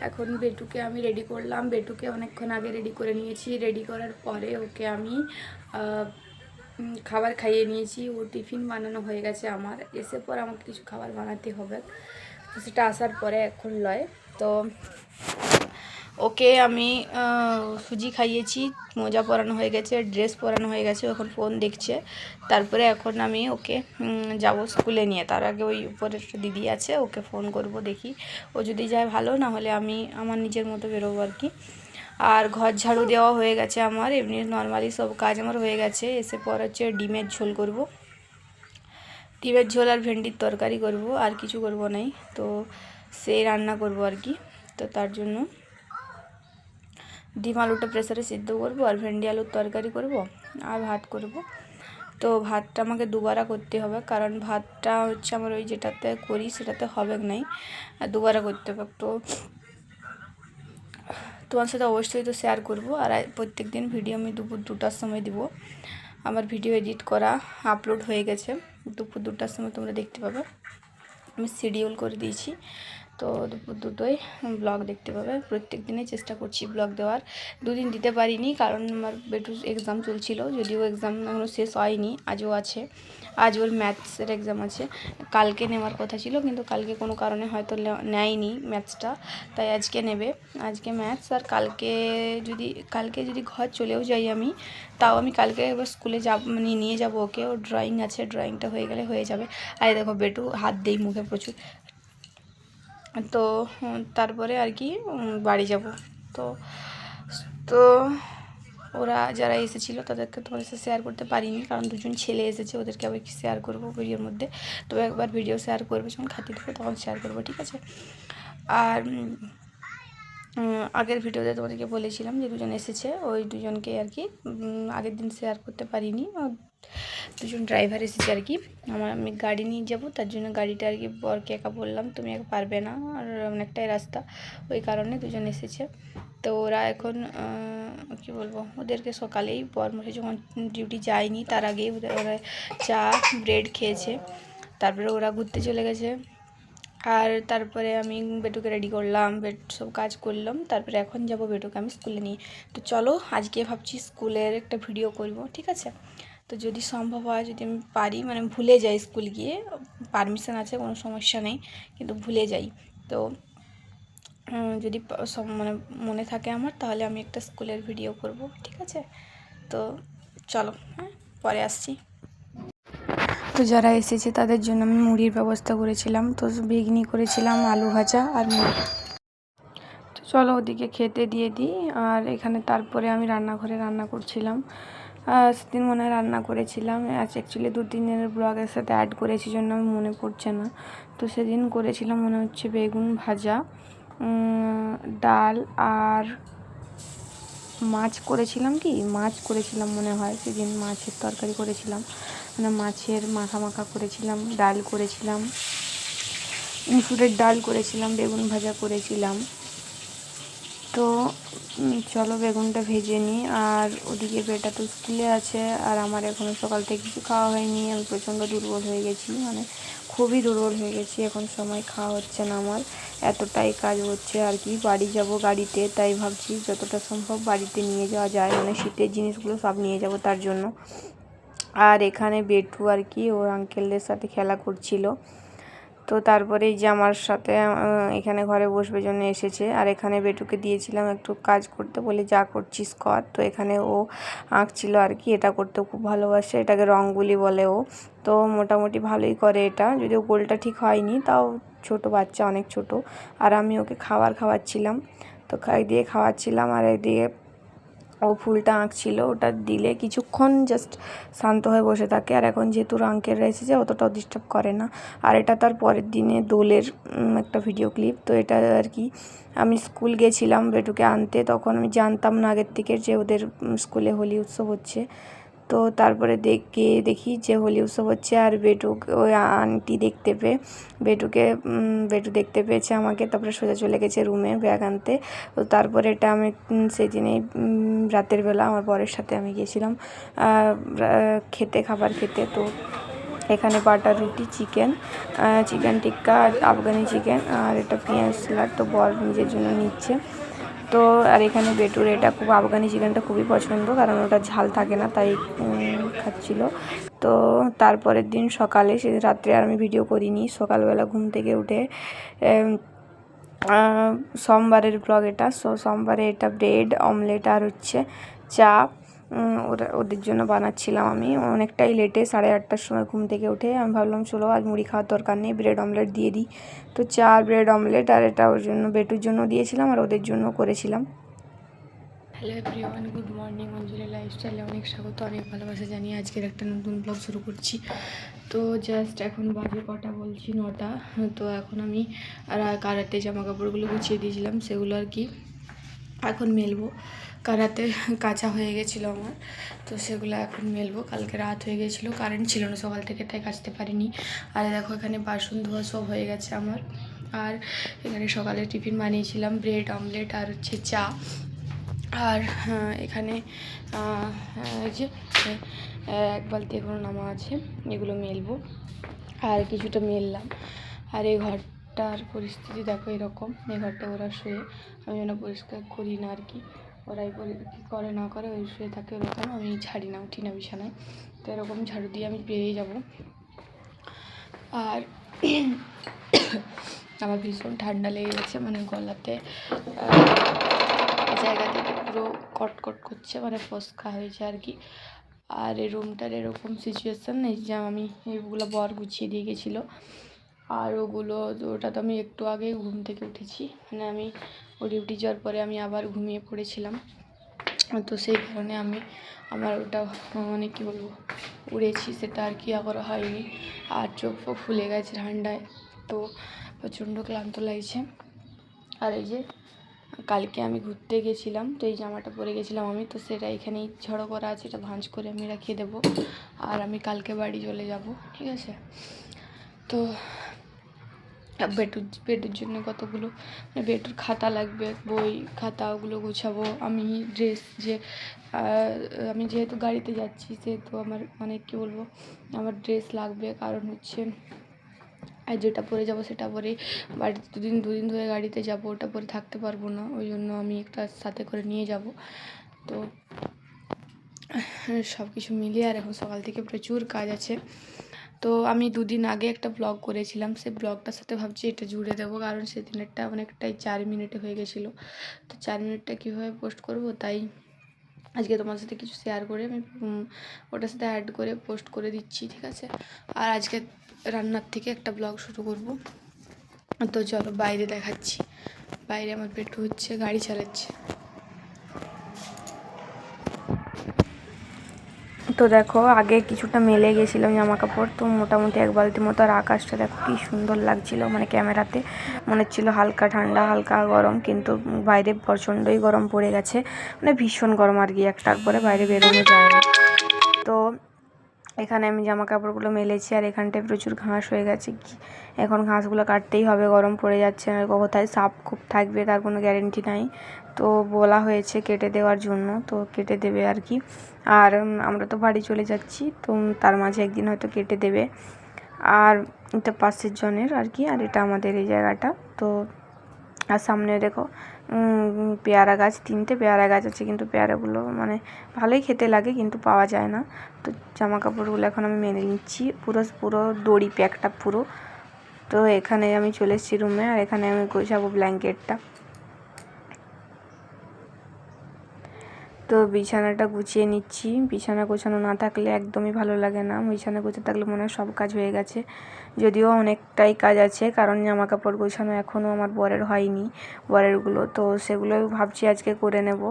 এখন বেটুকে আমি রেডি করলাম। বেটুকে অনেকক্ষণ আগে রেডি করে নিয়েছি। রেডি করার পরে ওকে আমি খাবার খাইয়ে নিয়েছি। ও টিফিন বানানো হয়ে গেছে। আমার এসে পর আমাকে কিছু খাবার বানাতে হবে, তো সেটা আসার পরে এখন লয়। তো ওকে আমি সুজি খাইয়েছি, মোজা পরানো হয়ে গেছে, ড্রেস পরানো হয়ে গেছে, এখন ফোন দেখছে। তারপরে এখন আমি ওকে যাব স্কুলে নিয়ে। তার আগে ওই উপরে একটা দিদি আছে, ওকে ফোন করব, দেখি ও যদি যায় ভালো, না হলে আমি আমার নিজের মতো বেরোবো আর কি। আর ঘর ঝাড়ু দেওয়া হয়ে গেছে আমার, এমনি নর্মালি সব কাজ আমার হয়ে গেছে। এসে পর হচ্ছে ডিমের ঝোল করব, ডিমের ঝোল আর ভেন্ডির তরকারি করব, আর কিছু করব নাই। তো সেই রান্না করব আর কি। তো তার জন্য ডিম আলুটা প্রেসারে সিদ্ধ করব, আর ভেন্ডি আলুর তরকারি করব, আর ভাত করব। তো ভাতটা আমাকে দুবারা করতে হবে, কারণ ভাতটা হচ্ছে আমার ওই যেটাতে করি সেটাতে হবে নাই, আর দুবারা করতে হবে। তো তোমার সাথে অবশ্যই তো শেয়ার করব। আর প্রত্যেক দিন ভিডিও আমি দুপুর 2টার সময় দিব। আমার ভিডিও এডিট করা আপলোড হয়ে গেছে, দুপুর 2টার সময় তোমরা দেখতে পাবে। আমি শিডিউল করে দিয়েছি, তো দুপুর 2টোয় ব্লগ দেখতে পাবে। প্রত্যেক দিনই চেষ্টা করছি ব্লগ দেওয়ার। দুদিন দিতে পারিনি কারণ আমার বেটুর এক্সাম চলছিল, যদিও এক্সাম এখনও শেষ হয়নি, আজও আছে। আজ ওর ম্যাথসের এক্সাম আছে, কালকে নেওয়ার কথা ছিল, কিন্তু কালকে কোনো কারণে হয়তো নেয়নি ম্যাথসটা, তাই আজকে নেবে। আজকে ম্যাথস, আর কালকে যদি ঘর চলেও যাই আমি, তাও আমি কালকে এবার স্কুলে যাব, মানে নিয়ে যাব ওকে। ওর ড্রয়িং আছে, ড্রয়িংটা হয়ে গেলে হয়ে যাবে। আর দেখো বেটু হাত দেই মুখে প্রচুর। তো তারপরে আর কি বাড়ি যাব। তো তো ওরা যারা এসেছিলো তাদেরকে তোমাদের সাথে শেয়ার করতে পারিনি, কারণ দুজন ছেলে এসেছে, ওদেরকে আবার কি শেয়ার করবো ভিডিওর মধ্যে। তো একবার ভিডিও শেয়ার করবো, যখন খাতি দেবো তখন শেয়ার করবো, ঠিক আছে। আর আগের ভিডিওতে তোমাদেরকে বলেছিলাম যে দুজন এসেছে, ওই দুজনকে আর কি আগের দিন শেয়ার করতে পারিনি। দুজন ড্রাইভার এসেছে আর কি। আমি গাড়ি নিয়ে যাব, তার জন্য গাড়িটা আর কি বরকে একা বললাম তুমি একা পারবে না, আর অনেকটাই রাস্তা, ওই কারণে দুজন এসেছে। তো ওরা এখন কি বলবো, ওদেরকে সকালেই বরমশাই যখন ডিউটি যায়নি তার আগেই ওরা চা ব্রেড খেয়েছে, তারপরে ওরা ঘুরতে চলে গেছে। আর তারপরে আমি বেটুকে রেডি করলাম, সব কাজ করলাম, তারপরে এখন যাব বেটুকে আমি স্কুলে নিয়ে। তো চলো আজকে ভাবছি স্কুলের একটা ভিডিও করব, ঠিক আছে। তো যদি সম্ভব হয়, যদি আমি পারি, মানে ভুলে যাই স্কুল গিয়ে, পারমিশন আছে কোনো সমস্যা নেই, কিন্তু ভুলে যাই। তো যদি মানে মনে থাকে আমার, তাহলে আমি একটা স্কুলের ভিডিও করব, ঠিক আছে। তো চলো, হ্যাঁ পরে আসছি। তো যারা এসেছে তাদের জন্য আমি মুড়ির ব্যবস্থা করেছিলাম, তো বেগনি করেছিলাম, আলু ভাজা আর মুড়ি। তো চলো ওদিকে খেতে দিয়ে দিই। আর এখানে তারপরে আমি রান্নাঘরে রান্না করছিলাম। সেদিন মনে হয় রান্না করেছিলাম, আজ অ্যাকচুয়ালি 2-3 দিনের ব্লগের সাথে অ্যাড করেছি, জন্য আমি মনে পড়ছে না। তো সেদিন করেছিলাম মনে হচ্ছে বেগুন ভাজা, ডাল, আর মাছ করেছিলাম মনে হয়। সেদিন মাছের তরকারি করেছিলাম, মানে মাছের মাখা মাখা করেছিলাম, ডাল করেছিলাম, মুসুরের ডাল করেছিলাম, বেগুন ভাজা করেছিলাম। তো চলো বেগুনটা ভেজে নিই। আর ওদিকে বেটা তো স্কুলে আছে, আর আমার এখনও সকাল থেকে কিছু খাওয়া হয়নি। আমি প্রচণ্ড দুর্বল হয়ে গেছি, মানে খুবই দুর্বল হয়ে গেছি। এখন সময় খাওয়া হচ্ছে না আমার, এতটাই কাজ হচ্ছে আর কি। বাড়ি যাব গাড়িতে, তাই ভাবছি যতটা সম্ভব বাড়িতে নিয়ে যাওয়া যায়, মানে শীতের জিনিসগুলো সব নিয়ে যাব তার জন্য। আর এখানে বেটু আর কি ওর আঙ্কেলদের সাথে খেলা করছিল। তো তারপরে এই যে আমার সাথে এখানে ঘরে বসবে জন্য এসেছে। আর এখানে বেটুকে দিয়েছিলাম একটু কাজ করতে, বলে যা করছিস কর। তো এখানে ও আঁকছিল আর কি, এটা করতে খুব ভালোবাসে, এটাকে রঙ্গোলি বলে ও। তো মোটামুটি ভালোই করে এটা, যদিও গোলটা ঠিক হয়নি, তাও ছোট বাচ্চা, অনেক ছোট। আর আমি ওকে খাওয়াচ্ছিলাম, তো দিয়ে খাওয়াচ্ছিলাম, আর এদিকে ও ফুলটা আঁকছিল। ওটা দিলে কিছুক্ষণ জাস্ট শান্ত হয়ে বসে থাকে। আর এখন যেহেতু আঙ্কেলরা এসেছে, অতটাও ডিস্টার্ব করে না। আর এটা তার পরের দিনে দোলের একটা ভিডিও ক্লিপ। তো এটা আর কি আমি স্কুল গেছিলাম বেটুকে আনতে, তখন আমি জানতাম না আগের থেকে যে ওদের স্কুলে হোলি উৎসব হচ্ছে। তো তারপরে দেখি যে হোলি উৎসব হচ্ছে, আর ওই আন্টি বেটু দেখতে পেয়েছে আমাকে, তারপরে সোজা চলে গেছে রুমে ব্যাগ আনতে। তো তারপরে এটা আমি সেদিনেই রাতের বেলা আমার বরের সাথে আমি গেছিলাম খাবার খেতে। তো এখানে বাটার রুটি, চিকেন টিক্কা, আফগানি চিকেন, আর এটা পেঁয়াজ স্যালাড। তো বর নিজের জন্য নিচ্ছে। তো আর এখানে বেটুর এটা খুব আফগানি চিকেনটা খুবই পছন্দ, কারণ ওটা ঝাল থাকে না, তাই খাচ্ছিল। তো তারপরের দিন সকালে, সেদিন রাত্রে আর আমি ভিডিও করিনি, সকালবেলা ঘুম থেকে উঠে সোমবারের ব্লগ এটা। সোমবারে এটা ব্রেড অমলেট আর হচ্ছে চা ওদের জন্য বানাচ্ছিলাম। আমি অনেকটাই লেটে 8:30টার সময় ঘুম থেকে উঠে আমি ভাবলাম চলো আজ মুড়ি খাওয়ার দরকার নেই, ব্রেড অমলেট দিয়ে দিই। তো চা আর ব্রেড অমলেট, আর এটা ওর জন্য বেটুর জন্য দিয়েছিলাম আর ওদের জন্য করেছিলাম। Hello everyone, good morning. Anjali লাইফস্টাইলে অনেক স্বাগত, অনেক ভালোবাসা জানিয়ে আজকের একটা নতুন ব্লগ শুরু করছি। তো জাস্ট এখন বাজে কটা বলছি 9টা। তো এখন আমি কারাতে জামা কাপড়গুলো গুছিয়ে দিয়েছিলাম, সেগুলো আর কি এখন মেলবো। কারাতে কাঁচা হয়ে গেছিলো আমার, তো সেগুলো এখন মেলবো। কালকে রাত হয়ে গেছিলো, কারেন্ট ছিল না সকাল থেকে, তাই কাচতে পারিনি। আর দেখো এখানে বাসন ধোয়া সব হয়ে গেছে আমার। আর এখানে সকালে টিফিন বানিয়েছিলাম ব্রেড অমলেট আর হচ্ছে চা। আর এখানে যে এক বালতি এখনো নামা আছে, এগুলো মেলবো। আর কিছুটা মেললাম। আর এই ঘরটার পরিস্থিতি দেখো এরকম। এই ঘরটা ওরা শুয়ে, আমি যেন পরিষ্কার করি না আর কি, ওরাই কী করে না করে ওই শুয়ে থাকে ওরকম, আমি ছাড়ি না, উঠি না বিছানায়। তো এরকম ঝাড়ু দিয়ে আমি বেরিয়ে যাব। আর আমার ভীষণ ঠান্ডা লেগে গেছে, মানে গলাতে জায়গা থেকে পুরো কটকট করছে, মানে ফসকা হয়েছে আর কি। আর এই রুমটার এরকম সিচুয়েশান, এই যে আমি এইগুলো বর গুছিয়ে দিয়ে গেছিলো। আর ওটা তো আমি একটু আগেই ঘুম থেকে উঠেছি, মানে আমি ও ডিউটি যাওয়ার পরে আমি আবার ঘুমিয়ে পড়েছিলাম। তো সেই কারণে আমার ওটা মানে কী বলবো উড়েছি, সেটা আর কি করা হয়নি। আর চোখ ফোক ফুলে গেছে ঠান্ডায়, তো প্রচণ্ড ক্লান্ত লাগছে। আর এই যে কালকে আমি ঘুরতে গেছিলাম, তো এই জামাটা পরে গেছিলাম আমি, তো সেটা এখানেই ঝড়ো করা আছে, এটা ভাঁজ করে আমি রাখিয়ে দেবো। আর আমি কালকে বাড়ি চলে যাব, ঠিক আছে। তো বেটুর জন্য কতগুলো, মানে বেটুর খাতা লাগবে, বই খাতা, ওগুলো গুছাবো। আমি ড্রেস আমি যেহেতু গাড়িতে যাচ্ছি, সেহেতু আমার মানে কী বলবো, আমার ড্রেস লাগবে, কারণ হচ্ছে আর যেটা পরে যাব সেটা পরে বাড়িতে দুদিন ধরে গাড়িতে যাব, ওটা পরে থাকতে পারবো না, ওই জন্য আমি একটা সাথে করে নিয়ে যাব। তো সব কিছু মিলিয়ে আর এখন সকাল থেকে প্রচুর কাজ আছে। তো আমি 2 দিন আগে একটা ব্লগ করেছিলাম, সেই ব্লগটার সাথে ভাবছি এটা জুড়ে দেবো, কারণ সেদিনেরটা অনেকটাই 4 মিনিটে হয়ে গেছিলো। তো 4 মিনিটটা কীভাবে পোস্ট করব, তাই আজকে তোমার সাথে কিছু শেয়ার করে আমি ওটার সাথে অ্যাড করে পোস্ট করে দিচ্ছি, ঠিক আছে। আর আজকে রান্নার থেকে একটা ব্লগ শুরু করব। তো চলো বাইরে দেখাচ্ছি। বাইরে আমার পেটু হচ্ছে গাড়ি চালাচ্ছে। তো দেখো আগে কিছুটা মেলে গেছিলাম জামা কাপড়, তো মোটামুটি 1 বালতি মতো। আর আকাশটা দেখো কি সুন্দর লাগছিল, মানে ক্যামেরাতে মনে হচ্ছিল হালকা ঠান্ডা হালকা গরম, কিন্তু বাইরে প্রচণ্ডই গরম পড়ে গেছে, মানে ভীষণ গরম আর কি, একটার পরে বাইরে বেরোনো যায় না। তো এখানে আমি জামা কাপড়গুলো মেলেছি, আর এখানটায় প্রচুর ঘাস হয়ে গেছে, এখন ঘাসগুলো কাটতেই হবে, গরম পড়ে যাচ্ছে। আর কোথায় সাপ খুব থাকবে তার কোনো গ্যারেন্টি নাই, তো বলা হয়েছে কেটে দেওয়ার জন্য, তো কেটে দেবে আর কি। আর আমরা তো বাড়ি চলে যাচ্ছি, তো তার মাঝে একদিন হয়তো কেটে দেবে। আর এটা পাশের জনের আর কি, আর এটা আমাদের এই জায়গাটা। তো আর সামনে দেখো পেয়ারা গাছ, 3টে পেয়ারা গাছ আছে, কিন্তু পেয়ারাগুলো মানে ভালোই খেতে লাগে, কিন্তু পাওয়া যায় না। তো জামা কাপড়গুলো এখন আমি মেনে নিচ্ছি, পুরো দড়ি প্যাকটা পুরো। তো এখানে আমি চলে এসেছি রুমে, আর এখানে আমি গোছাবো ব্ল্যাঙ্কেটটা। তো বিছানাটা গুছিয়ে নিচ্ছি। বিছানা গোছানো না থাকলে একদমই ভালো লাগে না, বিছানা গোছানো থাকলে মনে হয় সব কাজ হয়ে গেছে, যদিও অনেকটাই কাজ আছে, কারণ জামা কাপড় গোছানো এখনও আমার বরের হয়নি, বরেরগুলো। তো সেগুলো ভাবছি আজকে করে নেব।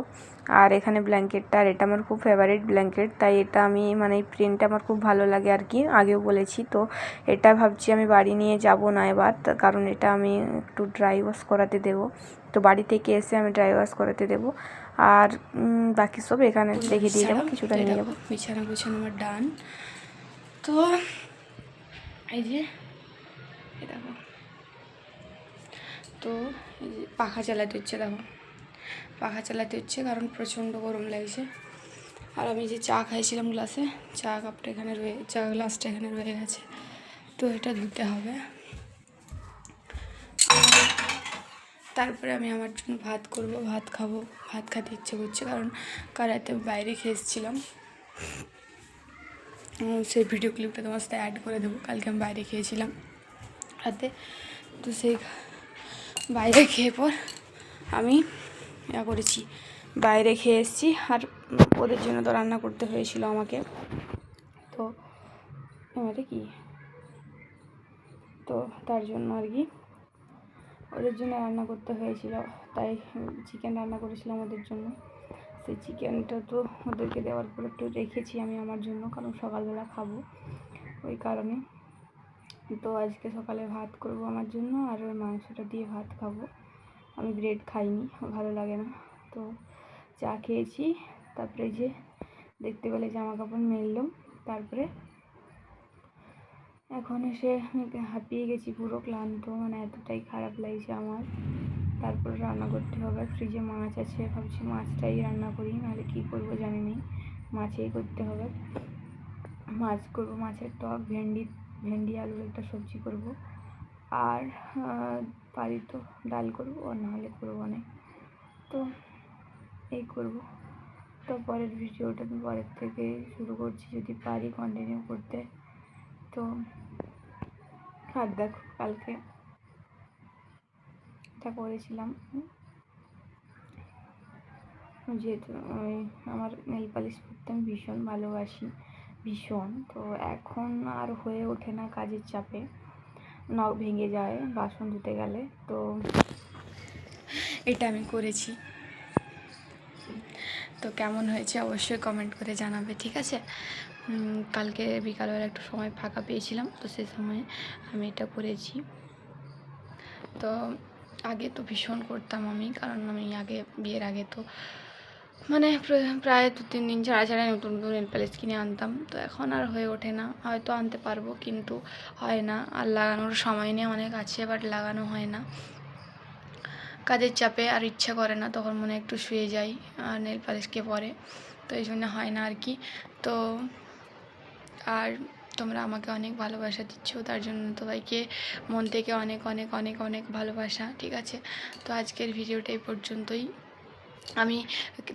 আর এখানে ব্ল্যাঙ্কেটটা, আর এটা আমার খুব ফেভারিট ব্ল্যাঙ্কেট, তাই এটা আমি মানে এই প্রিন্টটা আমার খুব ভালো লাগে আর কি, আগেও বলেছি। তো এটা ভাবছি আমি বাড়ি নিয়ে যাব না এবার, কারণ এটা আমি একটু ড্রাই ওয়াশ করাতে দেবো। তো বাড়ি থেকে এসে আমি ড্রাই ওয়াশ করাতে দেবো, আর বাকি সব এখানে রেখে দিয়ে যাবো, কিছুটা নিয়ে যাবো। বিছানা গুছানো আমার ডান। তো এই যে দেখো, তো এই যে পাখা চালাতে হচ্ছে, দেখো পাখা চালাতে হচ্ছে, কারণ প্রচণ্ড গরম লাগছে। আর আমি যে চা খাইছিলাম গ্লাসে, চা কাপটা এখানে চা গ্লাসটা এখানে রয়ে গেছে, তো এটা ধুতে হবে। তারপরে আমি আমার জন্য ভাত করব, ভাত খাবো। ভাত খেতে ইচ্ছে করছে, কারণ কাল রাতে বাইরে খেয়ে এসেছিলাম। সেই ভিডিও ক্লিপটা তোমার সাথে অ্যাড করে দেবো। কালকে আমি বাইরে খেয়েছিলাম রাতে, তো সেই বাইরে খেয়ে পর আমি করেছি, বাইরে খেয়ে এসেছি। আর ওদের জন্য তো রান্না করতে হয়েছিল আমাকে, তো এবারে কি, তো তার জন্য আর কি ওদের জন্য রান্না করতে হয়েছিল, তাই চিকেন রান্না করেছিলাম ওদের জন্য। সেই চিকেনটা তো ওদেরকে দেওয়ার পর একটু রেখেছি আমি আমার জন্য, কারণ সকালবেলা খাবো, ওই কারণে। তো আজকে সকালে ভাত করব আমার জন্য, আর ওই মাংসটা দিয়ে ভাত খাবো। আমি ব্রেড খাইনি, ভালো লাগে না, তো চা খেয়েছি। তারপরে যে দেখতে পেলে জামা কাপড় মেললাম, তারপরে এখন এসে হাঁপিয়ে গেছি, পুরো ক্লান্ত, মানে এতটাই খারাপ লাগছে আমার। তারপরে রান্না করতে হবে। ফ্রিজে মাছ আছে, ভাবছি মাছটাই রান্না করি, নাহলে কী করবো জানি না, মাছেই করতে হবে। মাছ করবো, মাছের টক, ভেন্ডি আলুর একটা সবজি করব, আর পারি তো ডাল করবো, আর নাহলে করবো না, তো এই করব। তো পরের ভিডিওটা আমি পরের থেকে শুরু করছি, যদি পারি কন্টিনিউ করতে। তো আর দেখো কালকে এটা করেছিলাম, যেহেতু আমার নেল পালিশ করতে আমি ভীষণ ভালোবাসি, ভীষণ। তো এখন আর হয়ে ওঠে না কাজের চাপে, নখ ভেঙে যায় বাসন ধুতে গেলে, তো এটা আমি করেছি। তো কেমন হয়েছে অবশ্যই কমেন্ট করে জানাবে, ঠিক আছে। কালকে বিকালবেলা একটু সময় ফাঁকা পেয়েছিলাম, তো সেই সময় আমি এটা করেছি। তো আগে তো ভীষণ করতাম আমি, কারণ আমি আগে বিয়ের আগে তো মানে প্রায় 2-3 দিন ছাড়া ছাড়া নতুন নতুন নেল পালিশ কিনে আনতাম। তো এখন আর হয়ে ওঠে না, হয়তো আনতে পারবো কিন্তু হয় না, আর লাগানোর সময় নিয়ে অনেক আছে, বাট লাগানো হয় না কাজের চাপে, আর ইচ্ছা করে না, তখন মনে একটু শুয়ে যাই আর নেল পালিশকে পরে, তো এই জন্য হয় না আর কি। তো আর তোমরা আমাকে অনেক ভালোবাসা দিচ্ছ, তার জন্য সবাইকে মন থেকে অনেক অনেক অনেক অনেক ভালোবাসা, ঠিক আছে। তো আজকের ভিডিওটা এই পর্যন্তই। আমি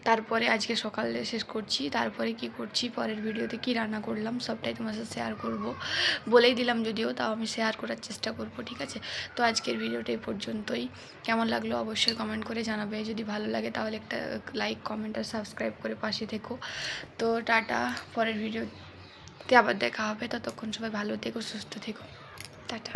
তারপরে আজকে সকালে শেষ করছি, তারপরে কি করছি, পরের ভিডিওতে কি রান্না করলাম সবটাই তোমার সাথে শেয়ার করব, বলেই দিলাম যদিও, তাও আমি শেয়ার করার চেষ্টা করব, ঠিক আছে। তো আজকের ভিডিওটা এই পর্যন্তই। কেমন লাগলো অবশ্যই কমেন্ট করে জানাবে, যদি ভালো লাগে তাহলে একটা লাইক, কমেন্ট আর সাবস্ক্রাইব করে পাশে থেকো। তো টাটা, পরের ভিডিওতে আবার দেখা হবে, ততক্ষণ সবাই ভালো থেকো, সুস্থ থেকো, টাটা।